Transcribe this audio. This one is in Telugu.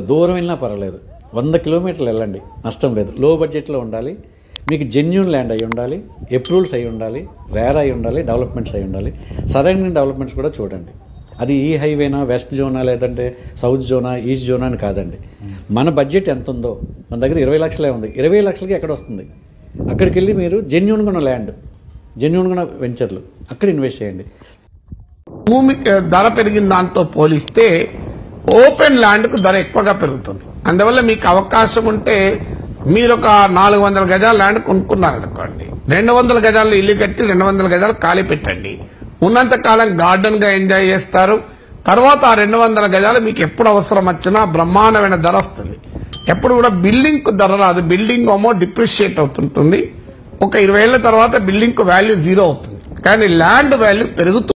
దూరం వెళ్ళినా పర్వాలేదు, 100 కిలోమీటర్లు వెళ్ళండి, నష్టం లేదు. లో బడ్జెట్లో ఉండాలి, మీకు జెన్యూన్ ల్యాండ్ అయి ఉండాలి, అప్రూవల్స్ అయి ఉండాలి, రేర్ అయి ఉండాలి, డెవలప్మెంట్స్ అయి ఉండాలి. సరైన డెవలప్మెంట్స్ కూడా చూడండి. అది ఈ హైవేనా, వెస్ట్ జోనా, లేదంటే సౌత్ జోనా, ఈస్ట్ జోనా అని కాదండి. మన బడ్జెట్ ఎంత ఉందో, మన దగ్గర 20 లక్షలే ఉంది, 20 లక్షలకి ఎక్కడ వస్తుంది? అక్కడికి వెళ్ళి మీరు జెన్యూన్గా ఉన్న ల్యాండ్, జెన్యూన్గా ఉన్న వెంచర్లు అక్కడ ఇన్వెస్ట్ చేయండి. భూమి ధర పెరిగిన దాంతో పోలిస్తే ఓపెన్ ల్యాండ్ కు ధర ఎక్కువగా పెరుగుతుంది. అందువల్ల మీకు అవకాశం ఉంటే మీరు ఒక 400 గజాల ల్యాండ్ కొనుక్కున్నారనుకోండి, 200 గజాలు ఇల్లు కట్టి 200 గజాలు ఖాళీ పెట్టండి. ఉన్నంత కాలం గార్డెన్ గా ఎంజాయ్ చేస్తారు. తర్వాత ఆ 200 గజాలు మీకు ఎప్పుడు అవసరం వచ్చినా బ్రహ్మాండమైన ధర వస్తుంది. ఎప్పుడు కూడా బిల్డింగ్ కు ధర రాదు. బిల్డింగ్ ఏమో డిప్రిషియేట్ అవుతుంటుంది. ఒక 20 ఏళ్ల తర్వాత బిల్డింగ్ కు వాల్యూ 0 అవుతుంది, కానీ ల్యాండ్ వాల్యూ పెరుగుతూ